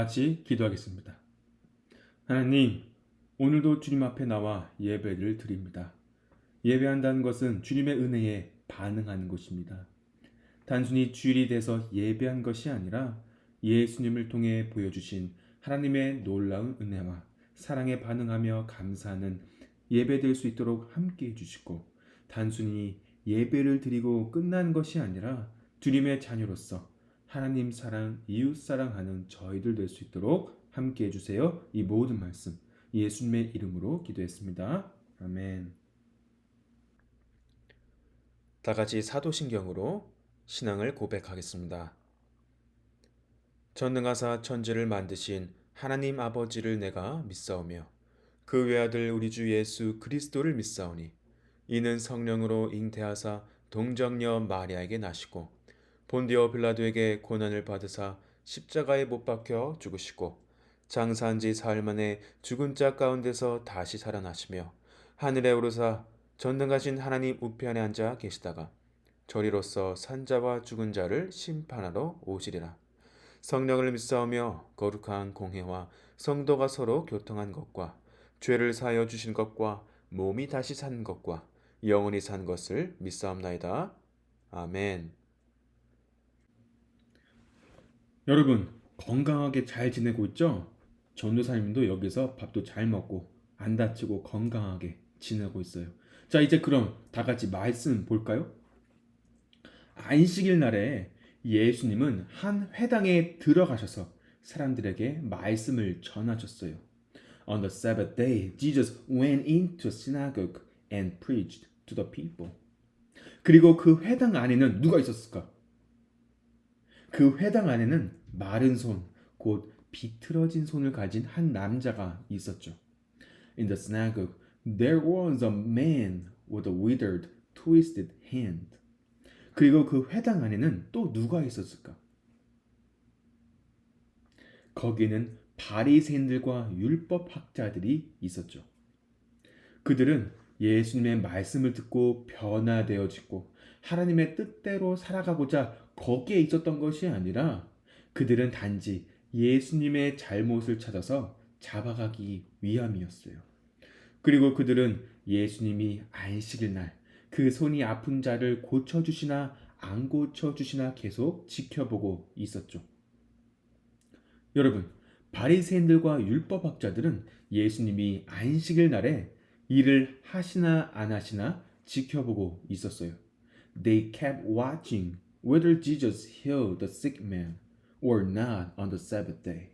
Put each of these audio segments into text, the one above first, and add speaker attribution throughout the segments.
Speaker 1: 같이 기도하겠습니다. 하나님, 오늘도 주님 앞에 나와 예배를 드립니다. 예배한다는 것은 주님의 은혜에 반응하는 것입니다. 단순히 주일이 돼서 예배한 것이 아니라 예수님을 통해 보여주신 하나님의 놀라운 은혜와 사랑에 반응하며 감사하는 예배 될 수 있도록 함께 해주시고, 단순히 예배를 드리고 끝난 것이 아니라 주님의 자녀로서 하나님 사랑, 이웃 사랑하는 저희들 될 수 있도록 함께 해주세요. 이 모든 말씀 예수님의 이름으로 기도했습니다. 아멘. 다 같이 사도신경으로 신앙을 고백하겠습니다. 전능하사 천지를 만드신 하나님 아버지를 내가 믿사오며 그 외아들 우리 주 예수 그리스도를 믿사오니 이는 성령으로 잉태하사 동정녀 마리아에게 나시고 본디오 빌라도에게 고난을 받으사 십자가에 못 박혀 죽으시고 장사한 지 사흘 만에 죽은 자 가운데서 다시 살아나시며 하늘에 오르사 전능하신 하나님 우편에 앉아 계시다가 저리로서 산자와 죽은 자를 심판하러 오시리라. 성령을 믿사오며 거룩한 공회와 성도가 서로 교통한 것과 죄를 사하여 주신 것과 몸이 다시 산 것과 영원히 산 것을 믿사옵나이다. 아멘. 여러분, 건강하게 잘 지내고 있죠? 전도사님도 여기서 밥도 잘 먹고 안 다치고 건강하게 지내고 있어요. 자, 이제 그럼 다 같이 말씀 볼까요? 안식일 날에 예수님은 한 회당에 들어가셔서 사람들에게 말씀을 전하셨어요. On the Sabbath day, Jesus went into a synagogue and preached to the people. 그리고 그 회당 안에는 누가 있었을까? 그 회당 안에는 마른 손, 곧 비틀어진 손을 가진 한 남자가 있었죠. In the synagogue, there was a man with a withered, twisted hand. 그리고 그 회당 안에는 또 누가 있었을까? 거기는 바리새인들과 율법학자들이 있었죠. 그들은 예수님의 말씀을 듣고 변화되어지고 하나님의 뜻대로 살아가고자 거기에 있었던 것이 아니라 그들은 단지 예수님의 잘못을 찾아서 잡아가기 위함이었어요. 그리고 그들은 예수님이 안식일 날 그 손이 아픈 자를 고쳐주시나 안 고쳐주시나 계속 지켜보고 있었죠. 여러분, 바리새인들과 율법학자들은 예수님이 안식일 날에 일을 하시나 안 하시나 지켜보고 있었어요. They kept watching whether Jesus healed the sick man or not on the Sabbath day.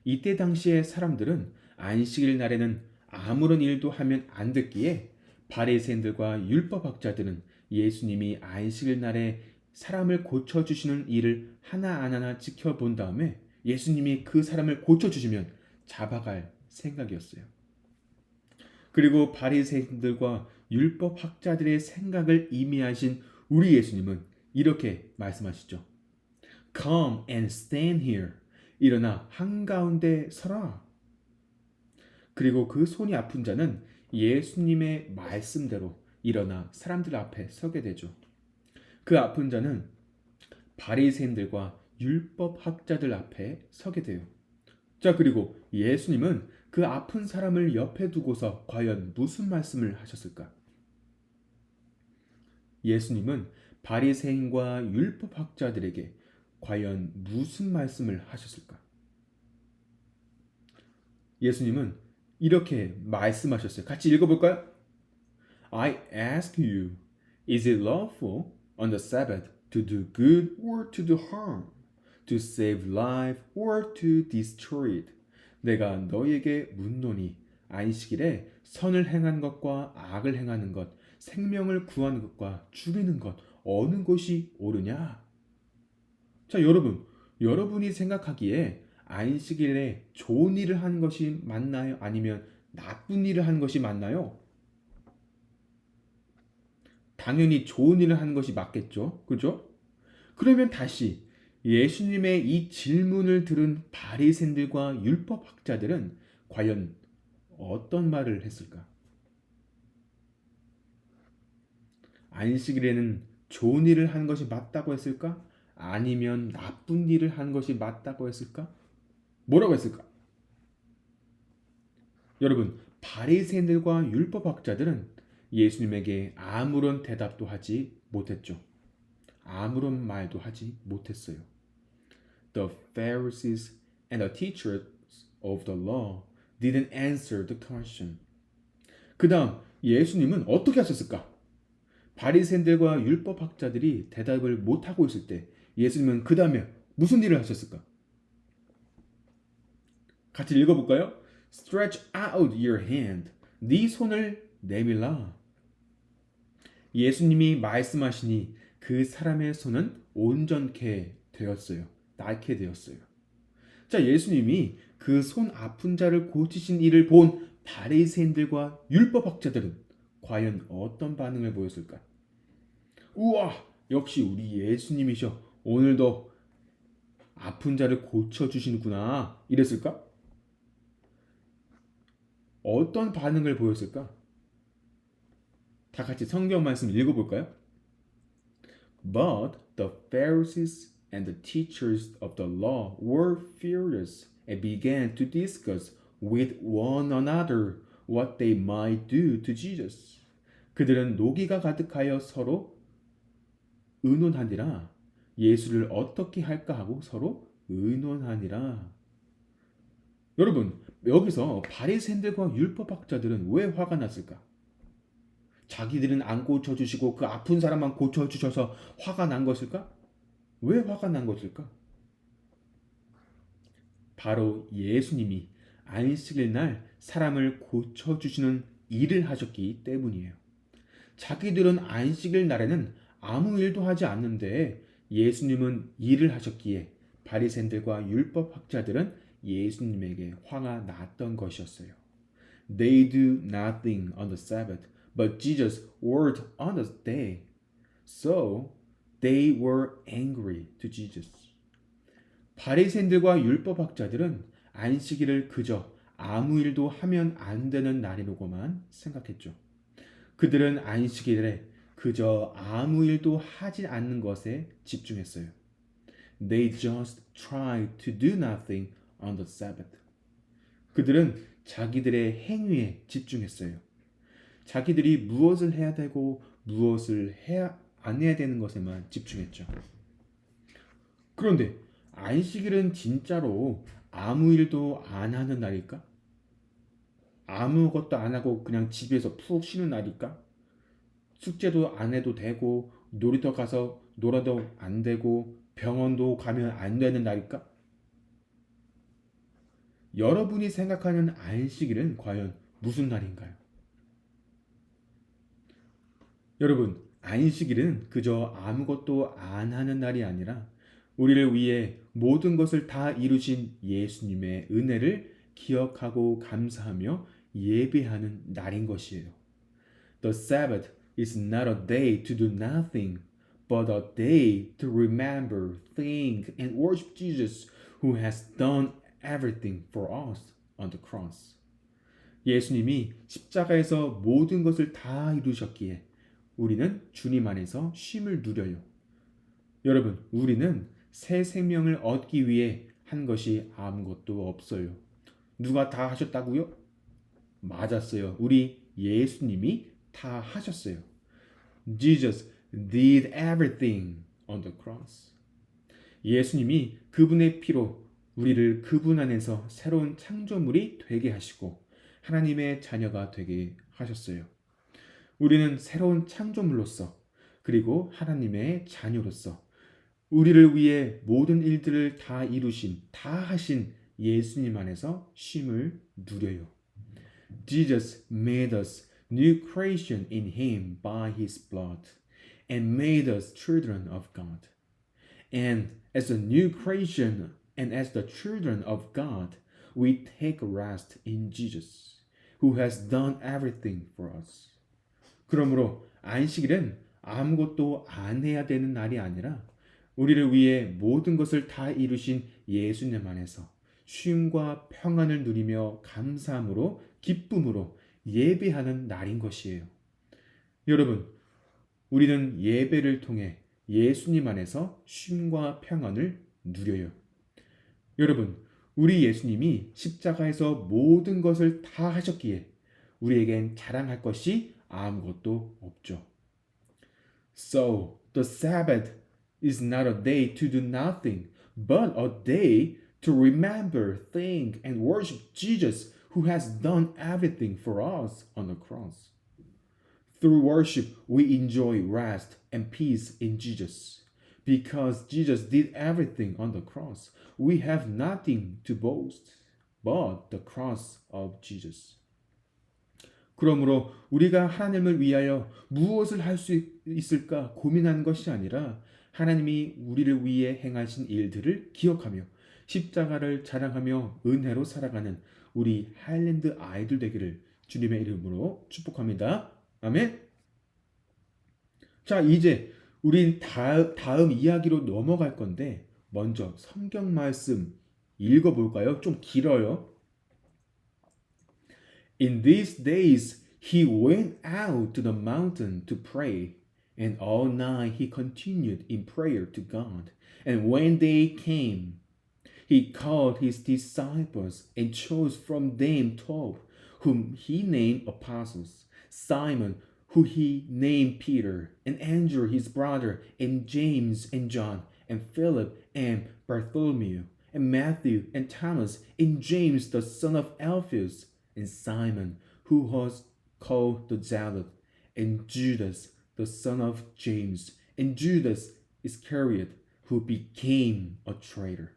Speaker 1: 이때 당시의 사람들은 안식일 날에는 아무런 일도 하면 안 됐기에 바리새인들과 율법학자들은 예수님이 안식일 날에 사람을 고쳐주시는 일을 하나 안 하나 지켜본 다음에 예수님이 그 사람을 고쳐주시면 잡아갈 생각이었어요. 그리고 바리새인들과 율법학자들의 생각을 이해하신 우리 예수님은 이렇게 말씀하시죠. Come and stand here. 일어나 한가운데 서라. 그리고 그 손이 아픈 자는 예수님의 말씀대로 일어나 사람들 앞에 서게 되죠. 그 아픈 자는 바리새인들과 율법학자들 앞에 서게 돼요. 자, 그리고 예수님은 그 아픈 사람을 옆에 두고서 과연 무슨 말씀을 하셨을까? 예수님은 바리새인과 율법학자들에게 과연 무슨 말씀을 하셨을까? 예수님은 이렇게 말씀하셨어요. 같이 읽어볼까요? I ask you, is it lawful on the Sabbath to do good or to do harm? To save life or to destroy it? 내가 너에게 묻노니 안식일에 선을 행한 것과 악을 행하는 것, 생명을 구하는 것과 죽이는 것 어느 것이 옳으냐? 자, 여러분이 생각하기에 안식일에 좋은 일을 한 것이 맞나요? 아니면 나쁜 일을 한 것이 맞나요? 당연히 좋은 일을 한 것이 맞겠죠. 그죠? 그러면 다시 예수님의 이 질문을 들은 바리새인들과 율법학자들은 과연 어떤 말을 했을까? 안식일에는 좋은 일을 한 것이 맞다고 했을까? 아니면 나쁜 일을 한 것이 맞다고 했을까? 뭐라고 했을까? 여러분, 바리새인들과 율법학자들은 예수님에게 아무런 대답도 하지 못했죠. 아무런 말도 하지 못했어요. The Pharisees and the teachers of the law didn't answer the question. 그 다음 예수님은 어떻게 하셨을까? 바리새인들과 율법학자들이 대답을 못하고 있을 때 예수님은 그 다음에 무슨 일을 하셨을까? 같이 읽어볼까요? Stretch out your hand. 네 손을 내밀라. 예수님이 말씀하시니 그 사람의 손은 온전케 되었어요. 낫게 되었어요. 자, 예수님이 그 손 아픈 자를 고치신 일을 본 바리새인들과 율법학자들은 과연 어떤 반응을 보였을까? 우와, 역시 우리 예수님이셔. 오늘도 아픈 자를 고쳐주시는구나. 이랬을까? 어떤 반응을 보였을까? 다 같이 성경 말씀 읽어볼까요? But the Pharisees and the teachers of the law were furious and began to discuss with one another what they might do to Jesus. 그들은 노기가 가득하여 서로 의논하니라. 예수를 어떻게 할까 하고 서로 의논하니라. 여러분, 여기서 바리새인들과 율법학자들은 왜 화가 났을까? 자기들은 안 고쳐주시고 그 아픈 사람만 고쳐주셔서 화가 난 것일까? 왜 화가 난 것일까? 바로 예수님이 안식일 날 사람을 고쳐주시는 일을 하셨기 때문이에요. 자기들은 안식일 날에는 아무 일도 하지 않는데 예수님은 일을 하셨기에 바리새인들과 율법학자들은 예수님에게 화가 났던 것이었어요. They do nothing on the Sabbath, but Jesus worked on the day. So they were angry to Jesus. 바리새인들과 율법학자들은 안식일을 그저 아무 일도 하면 안 되는 날이라고만 생각했죠. 그들은 안식일에 그저 아무 일도 하지 않는 것에 집중했어요. They just tried to do nothing on the Sabbath. 그들은 자기들의 행위에 집중했어요. 자기들이 무엇을 해야 되고 무엇을 해야 안 해야 되는 것에만 집중했죠. 그런데 안식일은 진짜로 아무 일도 안 하는 날일까? 아무것도 안 하고 그냥 집에서 푹 쉬는 날일까? 숙제도 안 해도 되고 놀이터 가서 놀아도 안 되고 병원도 가면 안 되는 날일까? 여러분이 생각하는 안식일은 과연 무슨 날인가요? 여러분, 안식일은 그저 아무것도 안 하는 날이 아니라 우리를 위해 모든 것을 다 이루신 예수님의 은혜를 기억하고 감사하며 예배하는 날인 것이에요. The Sabbath is not a day to do nothing, but a day to remember, think, and worship Jesus who has done everything for us on the cross. 예수님이 십자가에서 모든 것을 다 이루셨기에 우리는 주님 안에서 쉼을 누려요. 여러분, 우리는 새 생명을 얻기 위해 한 것이 아무것도 없어요. 누가 다 하셨다고요? 맞았어요. 우리 예수님이 다 하셨어요. Jesus did everything on the cross. 예수님이 그분의 피로 우리를 그분 안에서 새로운 창조물이 되게 하시고 하나님의 자녀가 되게 하셨어요. 우리는 새로운 창조물로서 그리고 하나님의 자녀로서 우리를 위해 모든 일들을 다 이루신, 다 하신 예수님 안에서 쉼을 누려요. Jesus made us new creation in him by his blood and made us children of God. And as a new creation and as the children of God, we take rest in Jesus, who has done everything for us. 그러므로 안식일은 아무것도 안 해야 되는 날이 아니라 우리를 위해 모든 것을 다 이루신 예수님 안에서 쉼과 평안을 누리며 감사함으로 기쁨으로 예배하는 날인 것이에요. 여러분, 우리는 예배를 통해 예수님 안에서 쉼과 평안을 누려요. 여러분, 우리 예수님이 십자가에서 모든 것을 다 하셨기에 우리에겐 자랑할 것이 아무것도 없죠. So, the Sabbath is not a day to do nothing, but a day to remember, think, and worship Jesus who has done everything for us on the cross. Through worship, we enjoy rest and peace in Jesus. Because Jesus did everything on the cross, we have nothing to boast but the cross of Jesus. 그러므로 우리가 하나님을 위하여 무엇을 할 수 있을까 고민하는 것이 아니라 하나님이 우리를 위해 행하신 일들을 기억하며 십자가를 자랑하며 은혜로 살아가는 우리 하일랜드 아이들 되기를 주님의 이름으로 축복합니다. 아멘. 자, 이제 우린 다음 이야기로 넘어갈 건데 먼저 성경 말씀 읽어볼까요? 좀 길어요. In these days he went out to the mountain to pray, and all night he continued in prayer to God. And when day came, he called his disciples and chose from them 12, whom he named apostles: Simon, who he named Peter, and Andrew his brother, and James and John, and Philip and Bartholomew, and Matthew and Thomas, and James the son of Alphaeus, and Simon, who was called the Zealot, and Judas the son of James, and Judas Iscariot, who became a traitor.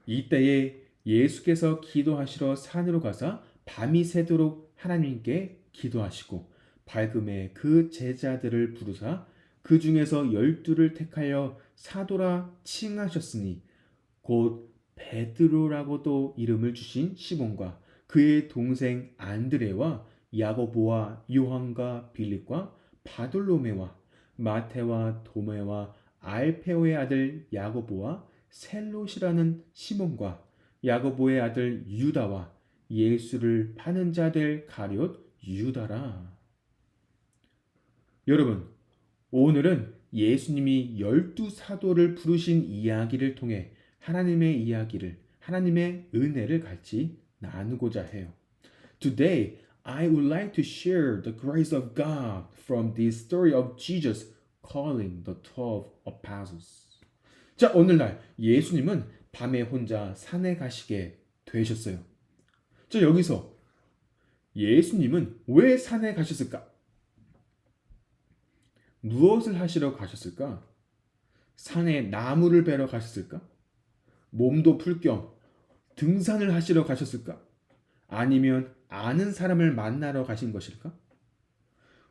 Speaker 1: 이때에 예수께서 기도하시러 산으로 가사 밤이 새도록 하나님께 기도하시고 밝음에 그 제자들을 부르사 그 중에서 12를 택하여 사도라 칭하셨으니 곧 베드로라고도 이름을 주신 시몬과 그의 동생 안드레와 야고보와 요한과 빌립과 바돌로메와 마테와 도메와 알페오의 아들 야고보와 셀롯이라는 시몬과 야고보의 아들 유다와 예수를 파는 자들 가룟 유다라. 여러분, 오늘은 예수님이 12사도를 부르신 이야기를 통해 하나님의 이야기를, 하나님의 은혜를 같이 나누고자 해요. Today, I would like to share the grace of God from this story of Jesus calling the 12 apostles. 자, 오늘날 예수님은 밤에 혼자 산에 가시게 되셨어요. 자, 여기서 예수님은 왜 산에 가셨을까? 무엇을 하시러 가셨을까? 산에 나무를 베러 가셨을까? 몸도 풀 겸 등산을 하시러 가셨을까? 아니면 아는 사람을 만나러 가신 것일까?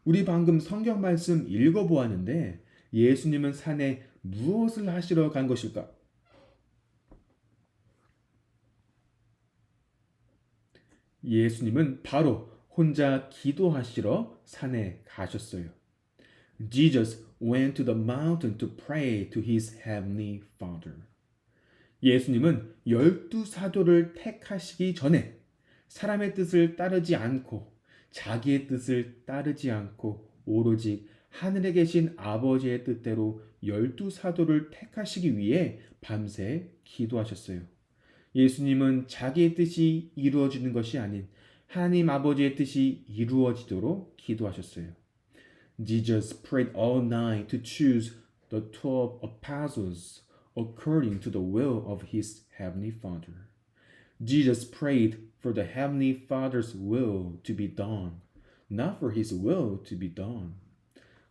Speaker 1: 우리 방금 성경 말씀 읽어보았는데 예수님은 산에 무엇을 하시러 간 것일까? 예수님은 바로 혼자 기도하시러 산에 가셨어요. Jesus went to the mountain to pray to his heavenly Father. 예수님은 12사도를 택하시기 전에 사람의 뜻을 따르지 않고 자기의 뜻을 따르지 않고 오로지 하늘에 계신 아버지의 뜻대로 12사도를 택하시기 위해 밤새 기도하셨어요. 예수님은 자기의 뜻이 이루어지는 것이 아닌 하나님 아버지의 뜻이 이루어지도록 기도하셨어요. Jesus prayed all night to choose the 12 apostles according to the will of his heavenly Father. Jesus prayed for the heavenly Father's will to be done, not for his will to be done.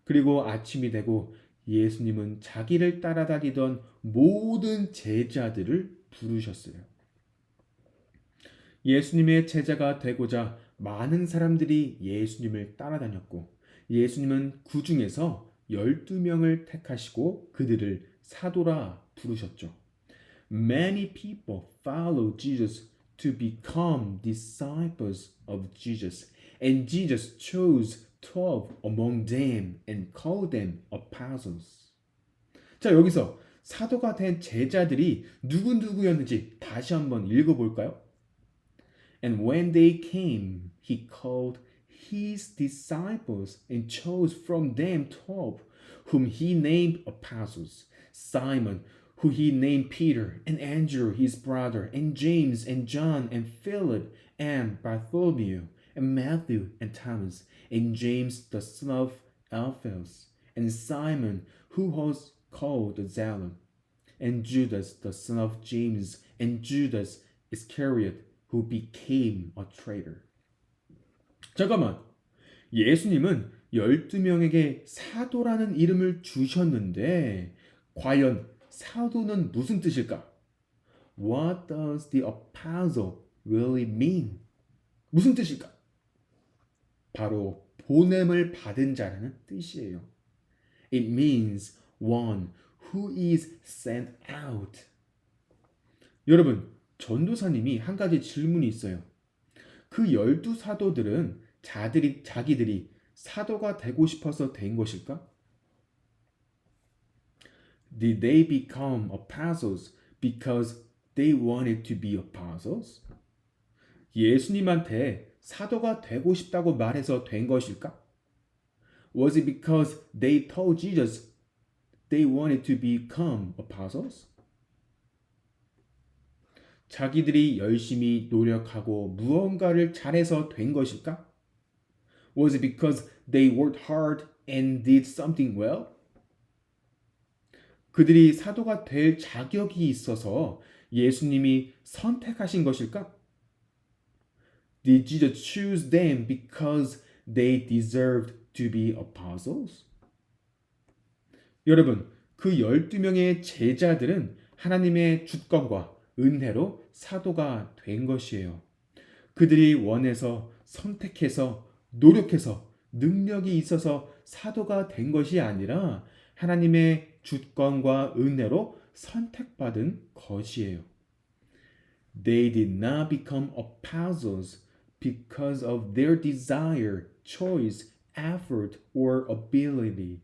Speaker 1: 그리고 아침이 되고 예수님은 자기를 따라다니던 모든 제자들을 부르셨어요. 예수님의 제자가 되고자 많은 사람들이 예수님을 따라다녔고 예수님은 그 중에서 12명을 택하시고 그들을 사도라 부르셨죠. Many people followed Jesus to become disciples of Jesus, and Jesus chose 12 among them and called them apostles. 자, 여기서 사도가 된 제자들이 누구였는지 다시 한번 읽어볼까요? And when they came, he called his disciples and chose from them 12, whom he named apostles: Simon, who he named Peter, and Andrew his brother, and James, and John, and Philip, and Bartholomew, and Matthew, and Thomas, and James the son of Alphaeus, and Simon, who was called the Zealot, and Judas the son of James, and Judas Iscariot, who became a traitor. 잠깐만, 예수님은 12명에게 사도라는 이름을 주셨는데 과연 사도는 무슨 뜻일까? What does the apostle really mean? 무슨 뜻일까? 바로 보냄을 받은 자라는 뜻이에요. It means one who is sent out. 여러분, 전도사님이 한 가지 질문이 있어요. 그 12사도들은 자기들이 사도가 되고 싶어서 된 것일까? Did they become apostles because they wanted to be apostles? 예수님한테 사도가 되고 싶다고 말해서 된 것일까? Was it because they told Jesus they wanted to become apostles? 자기들이 열심히 노력하고 무언가를 잘해서 된 것일까? Was it because they worked hard and did something well? 그들이 사도가 될 자격이 있어서 예수님이 선택하신 것일까? Did Jesus choose them because they deserved to be apostles? 여러분, 그 12명의 제자들은 하나님의 주권과 은혜로 사도가 된 것이에요. 그들이 원해서 선택해서 노력해서 능력이 있어서 사도가 된 것이 아니라 하나님의 주권과 은혜로 선택받은 것이에요. They did not become apostles because of their desire, choice, effort, or ability,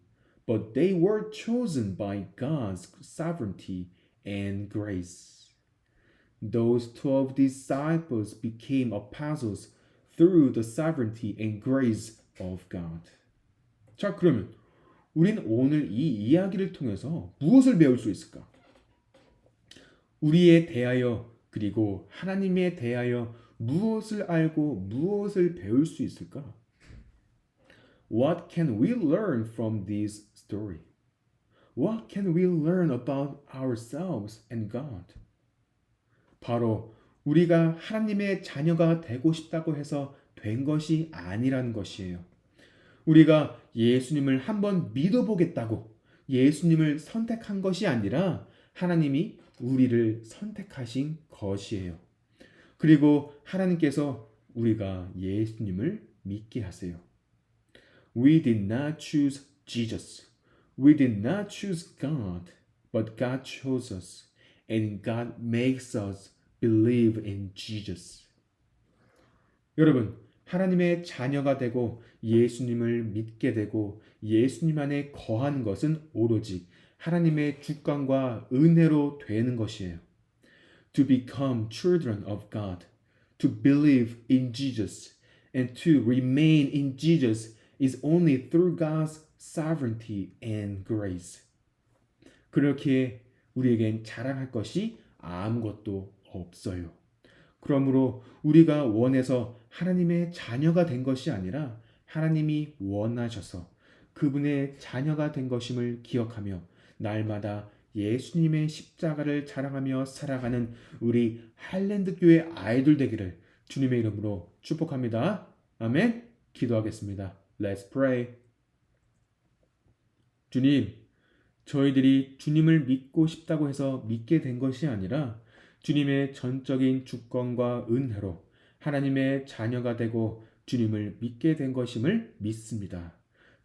Speaker 1: but they were chosen by God's sovereignty and grace. Those 12 disciples became apostles through the sovereignty and grace of God. 자, 그러면 우린 오늘 이 이야기를 통해서 무엇을 배울 수 있을까? 우리에 대하여 그리고 하나님에 대하여 무엇을 알고 무엇을 배울 수 있을까? What can we learn from this story? What can we learn about ourselves and God? 바로 우리가 하나님의 자녀가 되고 싶다고 해서 된 것이 아니란 것이에요. 우리가 예수님을 한번 믿어보겠다고 예수님을 선택한 것이 아니라 하나님이 우리를 선택하신 것이에요. 그리고 하나님께서 우리가 예수님을 믿게 하세요. We did not choose Jesus. We did not choose God, but God chose us, and God makes us believe in Jesus. 여러분, 하나님의 자녀가 되고 예수님을 믿게 되고 예수님 안에 거하는 것은 오로지 하나님의 주권과 은혜로 되는 것이에요. To become children of God, to believe in Jesus, and to remain in Jesus is only through God's sovereignty and grace. 그렇게 우리에겐 자랑할 것이 아무것도 없어요. 그러므로 우리가 원해서 하나님의 자녀가 된 것이 아니라 하나님이 원하셔서 그분의 자녀가 된 것임을 기억하며 날마다 예수님의 십자가를 자랑하며 살아가는 우리 할랜드 교회 아이들 되기를 주님의 이름으로 축복합니다. 아멘. 기도하겠습니다. Let's pray. 주님, 저희들이 주님을 믿고 싶다고 해서 믿게 된 것이 아니라 주님의 전적인 주권과 은혜로 하나님의 자녀가 되고 주님을 믿게 된 것임을 믿습니다.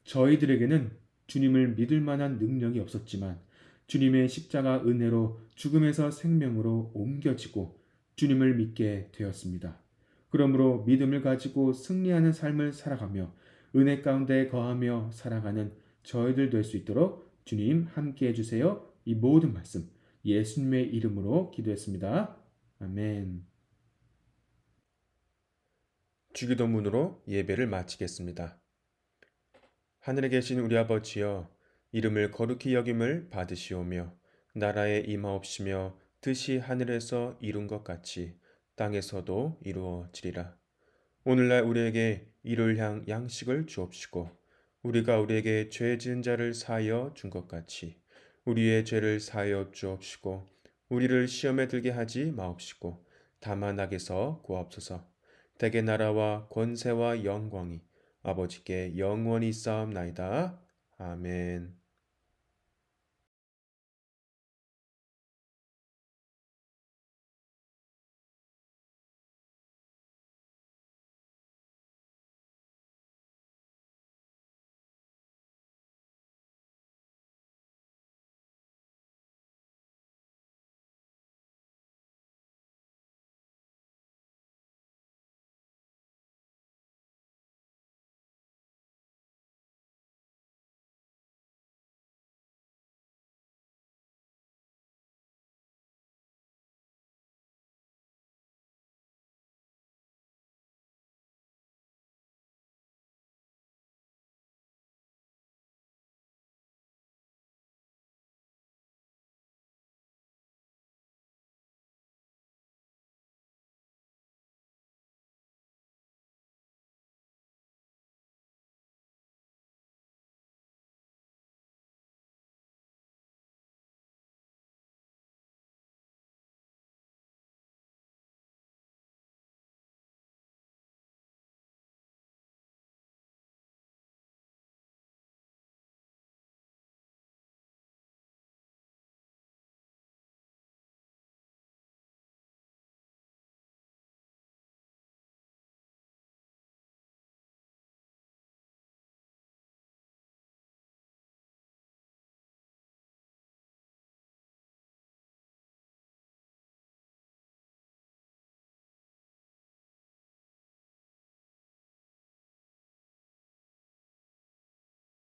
Speaker 1: 저희들에게는 주님을 믿을 만한 능력이 없었지만 주님의 십자가 은혜로 죽음에서 생명으로 옮겨지고 주님을 믿게 되었습니다. 그러므로 믿음을 가지고 승리하는 삶을 살아가며 은혜 가운데 거하며 살아가는 저희들 될 수 있도록 주님 함께 해주세요. 이 모든 말씀 예수님의 이름으로 기도했습니다. 아멘. 주기도문으로 예배를 마치겠습니다. 하늘에 계신 우리 아버지여, 이름을 거룩히 여김을 받으시오며 나라에 임하옵시며 뜻이 하늘에서 이룬 것 같이 땅에서도 이루어지리라. 오늘날 우리에게 일요일향 양식을 주옵시고 우리가 우리에게 죄 지은 자를 사하여 준 것 같이 우리의 죄를 사하여 주옵시고 우리를 시험에 들게 하지 마옵시고 다만 악에서 구하옵소서. 대개 나라와 권세와 영광이 아버지께 영원히 있사옵나이다. 아멘.